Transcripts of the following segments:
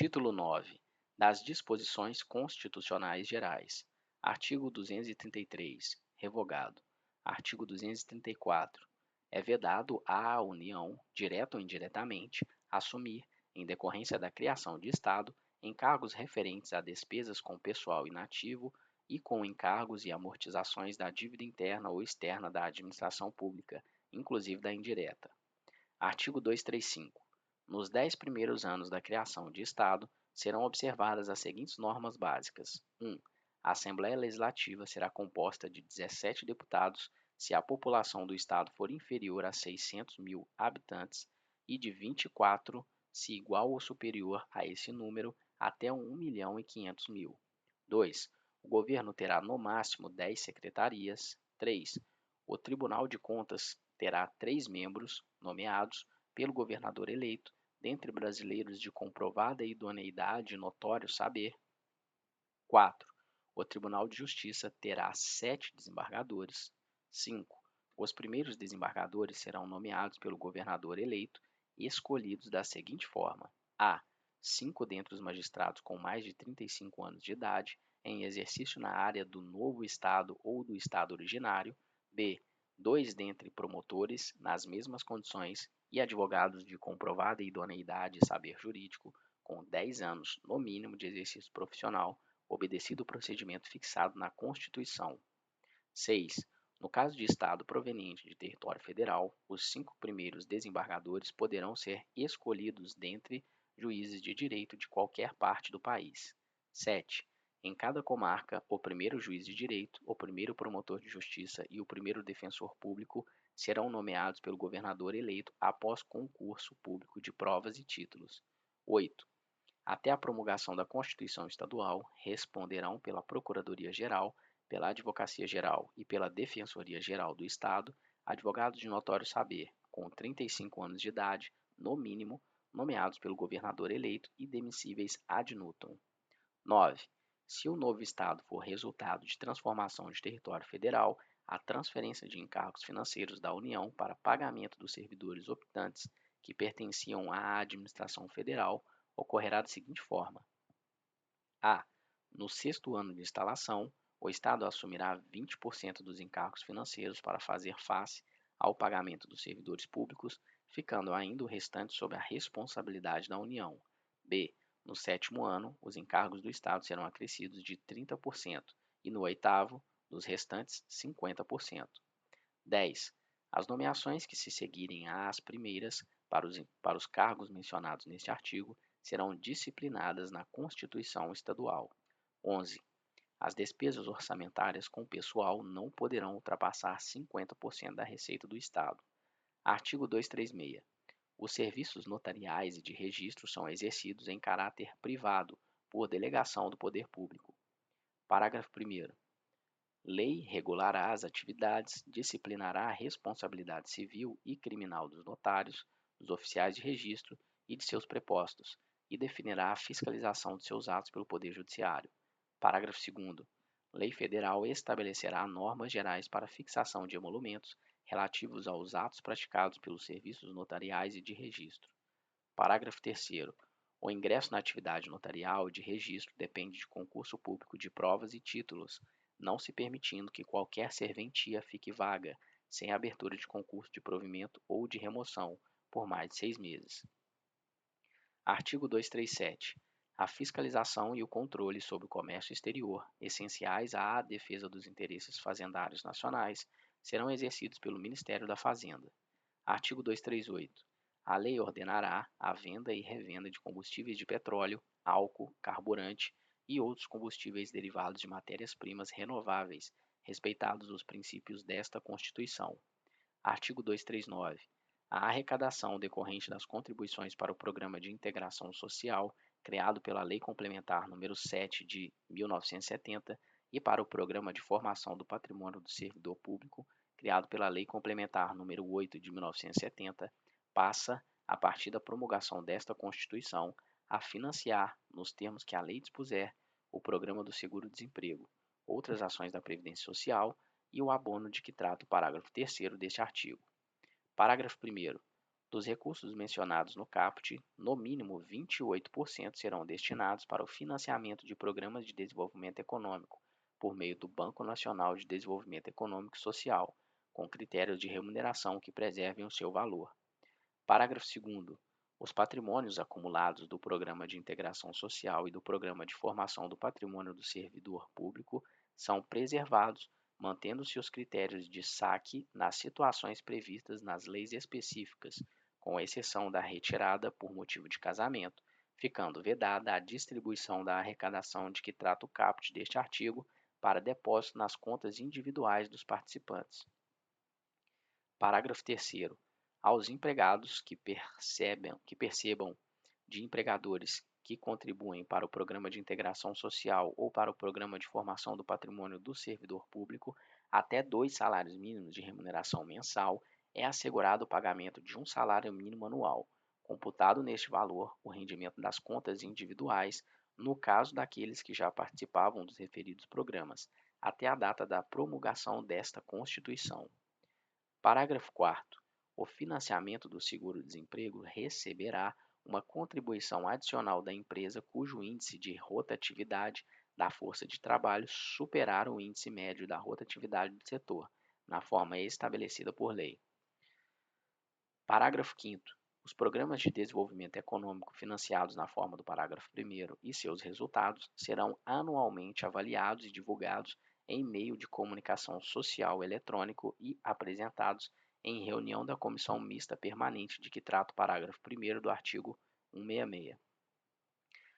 Título 9. Das Disposições Constitucionais Gerais. Artigo 233. Revogado. Artigo 234. É vedado à União, direto ou indiretamente, assumir, em decorrência da criação de Estado, encargos referentes a despesas com pessoal inativo e com encargos e amortizações da dívida interna ou externa da administração pública, inclusive da indireta. Artigo 235. Nos 10 primeiros anos da criação de Estado, serão observadas as seguintes normas básicas: 1. A Assembleia Legislativa será composta de 17 deputados se a população do Estado for inferior a 600 mil habitantes e de 24 se igual ou superior a esse número até 1.500.000. 2. O governo terá no máximo 10 secretarias. 3. O Tribunal de Contas terá 3 membros, nomeados pelo governador eleito, dentre brasileiros de comprovada idoneidade e notório saber. 4. O Tribunal de Justiça terá 7 desembargadores. 5. Os primeiros desembargadores serão nomeados pelo governador eleito e escolhidos da seguinte forma: a. 5 dentre os magistrados com mais de 35 anos de idade, em exercício na área do novo Estado ou do Estado originário. b. 2 dentre promotores, nas mesmas condições, e advogados de comprovada idoneidade e saber jurídico, com 10 anos, no mínimo, de exercício profissional, obedecido o procedimento fixado na Constituição. 6. No caso de Estado proveniente de território federal, os 5 primeiros desembargadores poderão ser escolhidos dentre juízes de direito de qualquer parte do país. 7. Em cada comarca, o primeiro juiz de direito, o primeiro promotor de justiça e o primeiro defensor público serão nomeados pelo governador eleito após concurso público de provas e títulos. 8. Até a promulgação da Constituição Estadual, responderão pela Procuradoria-Geral, pela Advocacia Geral e pela Defensoria Geral do Estado, advogados de notório saber, com 35 anos de idade, no mínimo, nomeados pelo governador eleito e demissíveis ad nutum. 9. Se o novo Estado for resultado de transformação de território federal, a transferência de encargos financeiros da União para pagamento dos servidores optantes que pertenciam à administração federal ocorrerá da seguinte forma: a. No sexto ano de instalação, o Estado assumirá 20% dos encargos financeiros para fazer face ao pagamento dos servidores públicos, ficando ainda o restante sob a responsabilidade da União. b. No sétimo ano, os encargos do Estado serão acrescidos de 30% e no oitavo, dos restantes, 50%. 10. As nomeações que se seguirem às primeiras para os cargos mencionados neste artigo serão disciplinadas na Constituição Estadual. 11. As despesas orçamentárias com pessoal não poderão ultrapassar 50% da receita do Estado. Artigo 236. Os serviços notariais e de registro são exercidos em caráter privado, por delegação do poder público. Parágrafo 1º. Lei regulará as atividades, disciplinará a responsabilidade civil e criminal dos notários, dos oficiais de registro e de seus prepostos, e definirá a fiscalização de seus atos pelo Poder Judiciário. Parágrafo 2º. Lei federal estabelecerá normas gerais para fixação de emolumentos relativos aos atos praticados pelos serviços notariais e de registro. Parágrafo 3º. O ingresso na atividade notarial e de registro depende de concurso público de provas e títulos, não se permitindo que qualquer serventia fique vaga, sem abertura de concurso de provimento ou de remoção, por mais de 6 meses. Artigo 237. A fiscalização e o controle sobre o comércio exterior, essenciais à defesa dos interesses fazendários nacionais, serão exercidos pelo Ministério da Fazenda. Artigo 238. A lei ordenará a venda e revenda de combustíveis de petróleo, álcool, carburante e outros combustíveis derivados de matérias-primas renováveis, respeitados os princípios desta Constituição. Artigo 239. A arrecadação decorrente das contribuições para o Programa de Integração Social, criado pela Lei Complementar nº 7 de 1970, e para o Programa de Formação do Patrimônio do Servidor Público, criado pela Lei Complementar nº 8 de 1970, passa, a partir da promulgação desta Constituição, a financiar, nos termos que a lei dispuser, o Programa do Seguro-Desemprego, outras ações da Previdência Social e o abono de que trata o parágrafo 3º deste artigo. Parágrafo 1º. Dos recursos mencionados no caput, no mínimo 28% serão destinados para o financiamento de programas de desenvolvimento econômico, por meio do Banco Nacional de Desenvolvimento Econômico e Social, com critérios de remuneração que preservem o seu valor. Parágrafo 2º. Os patrimônios acumulados do Programa de Integração Social e do Programa de Formação do Patrimônio do Servidor Público são preservados, mantendo-se os critérios de saque nas situações previstas nas leis específicas, com exceção da retirada por motivo de casamento, ficando vedada a distribuição da arrecadação de que trata o caput deste artigo para depósito nas contas individuais dos participantes. Parágrafo 3º. Aos empregados que percebam de empregadores que contribuem para o Programa de Integração Social ou para o Programa de Formação do Patrimônio do Servidor Público, até 2 salários mínimos de remuneração mensal, é assegurado o pagamento de um salário mínimo anual, computado neste valor o rendimento das contas individuais, no caso daqueles que já participavam dos referidos programas, até a data da promulgação desta Constituição. Parágrafo 4º. O financiamento do seguro-desemprego receberá uma contribuição adicional da empresa cujo índice de rotatividade da força de trabalho superar o índice médio da rotatividade do setor, na forma estabelecida por lei. Parágrafo 5º. Os programas de desenvolvimento econômico financiados na forma do parágrafo 1º e seus resultados serão anualmente avaliados e divulgados em meio de comunicação social eletrônico e apresentados em reunião da Comissão Mista Permanente de que trata o parágrafo 1º do artigo 166.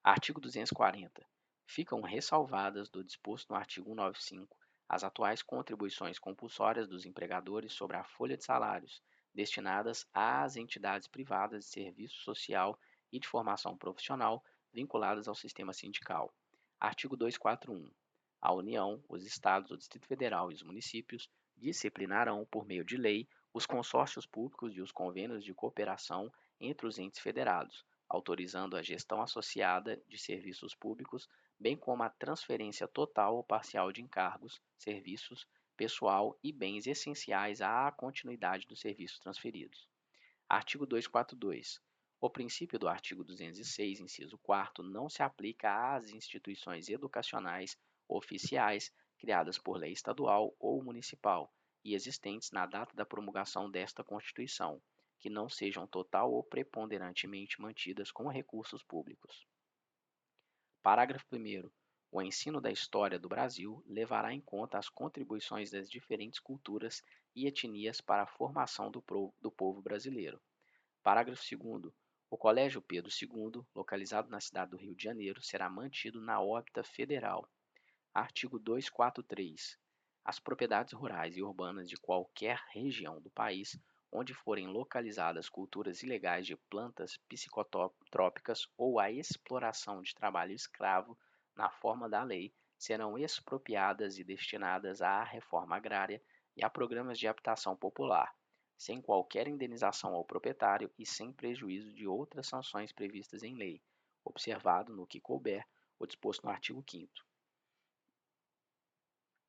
Artigo 240. Ficam ressalvadas do disposto no artigo 195 as atuais contribuições compulsórias dos empregadores sobre a folha de salários, destinadas às entidades privadas de serviço social e de formação profissional vinculadas ao sistema sindical. Artigo 241. A União, os Estados, o Distrito Federal e os municípios disciplinarão, por meio de lei, os consórcios públicos e os convênios de cooperação entre os entes federados, autorizando a gestão associada de serviços públicos, bem como a transferência total ou parcial de encargos, serviços, pessoal e bens essenciais à continuidade dos serviços transferidos. Artigo 242. O princípio do artigo 206, inciso 4º, não se aplica às instituições educacionais oficiais criadas por lei estadual ou municipal e existentes na data da promulgação desta Constituição, que não sejam total ou preponderantemente mantidas com recursos públicos. Parágrafo 1º. O ensino da história do Brasil levará em conta as contribuições das diferentes culturas e etnias para a formação do povo brasileiro. Parágrafo 2º. O Colégio Pedro II, localizado na cidade do Rio de Janeiro, será mantido na órbita federal. Artigo 243. As propriedades rurais e urbanas de qualquer região do país onde forem localizadas culturas ilegais de plantas psicotrópicas ou a exploração de trabalho escravo na forma da lei serão expropriadas e destinadas à reforma agrária e a programas de habitação popular, sem qualquer indenização ao proprietário e sem prejuízo de outras sanções previstas em lei, observado, no que couber, o disposto no artigo 5º.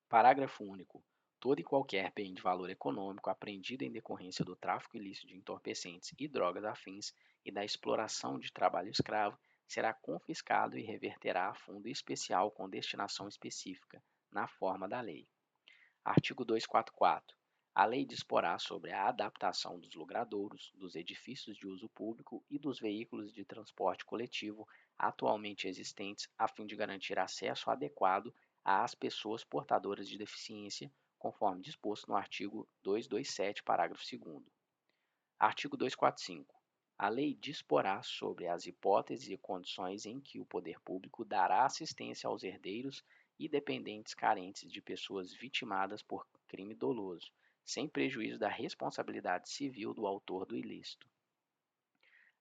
Parágrafo único. Todo e qualquer bem de valor econômico apreendido em decorrência do tráfico ilícito de entorpecentes e drogas afins e da exploração de trabalho escravo será confiscado e reverterá a fundo especial com destinação específica, na forma da lei. Artigo 244. A lei disporá sobre a adaptação dos logradouros, dos edifícios de uso público e dos veículos de transporte coletivo atualmente existentes, a fim de garantir acesso adequado às pessoas portadoras de deficiência, conforme disposto no artigo 227, parágrafo 2º. Artigo 245. A lei disporá sobre as hipóteses e condições em que o poder público dará assistência aos herdeiros e dependentes carentes de pessoas vitimadas por crime doloso, sem prejuízo da responsabilidade civil do autor do ilícito.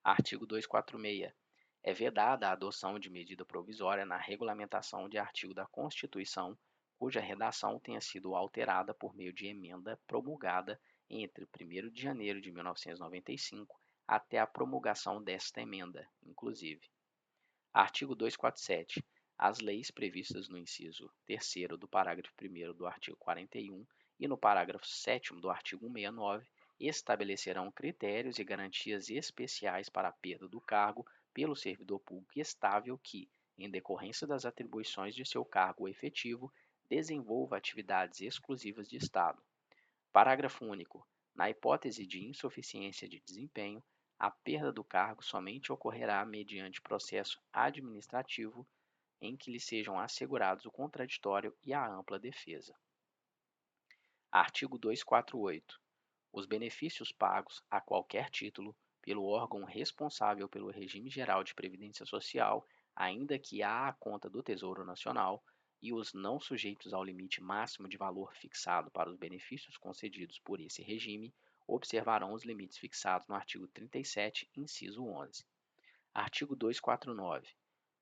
Artigo 246. É vedada a adoção de medida provisória na regulamentação de artigo da Constituição cuja redação tenha sido alterada por meio de emenda promulgada entre 1º de janeiro de 1995 até a promulgação desta emenda, inclusive. Artigo 247. As leis previstas no inciso 3º do parágrafo 1º do artigo 41 e no parágrafo 7º do artigo 169 estabelecerão critérios e garantias especiais para a perda do cargo pelo servidor público estável que, em decorrência das atribuições de seu cargo efetivo, desenvolva atividades exclusivas de Estado. Parágrafo único. Na hipótese de insuficiência de desempenho, a perda do cargo somente ocorrerá mediante processo administrativo em que lhe sejam assegurados o contraditório e a ampla defesa. Artigo 248. Os benefícios pagos a qualquer título pelo órgão responsável pelo regime geral de previdência social, ainda que à conta do Tesouro Nacional, e os não sujeitos ao limite máximo de valor fixado para os benefícios concedidos por esse regime, observarão os limites fixados no artigo 37, inciso 11. Artigo 249.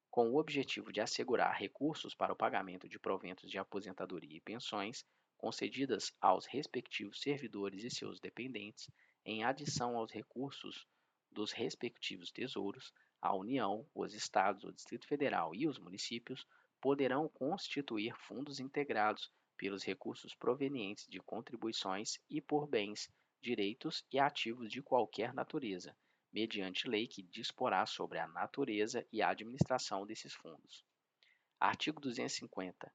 Com o objetivo de assegurar recursos para o pagamento de proventos de aposentadoria e pensões concedidas aos respectivos servidores e seus dependentes, em adição aos recursos dos respectivos tesouros, a União, os Estados, o Distrito Federal e os municípios poderão constituir fundos integrados pelos recursos provenientes de contribuições e por bens, direitos e ativos de qualquer natureza, mediante lei que disporá sobre a natureza e a administração desses fundos. Artigo 250.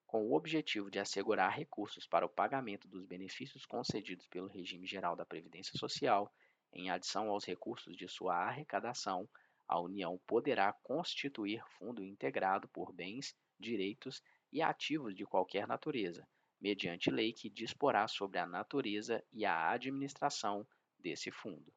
Com o objetivo de assegurar recursos para o pagamento dos benefícios concedidos pelo regime geral da Previdência Social, em adição aos recursos de sua arrecadação, a União poderá constituir fundo integrado por bens, direitos e ativos de qualquer natureza, mediante lei que disporá sobre a natureza e a administração desse fundo.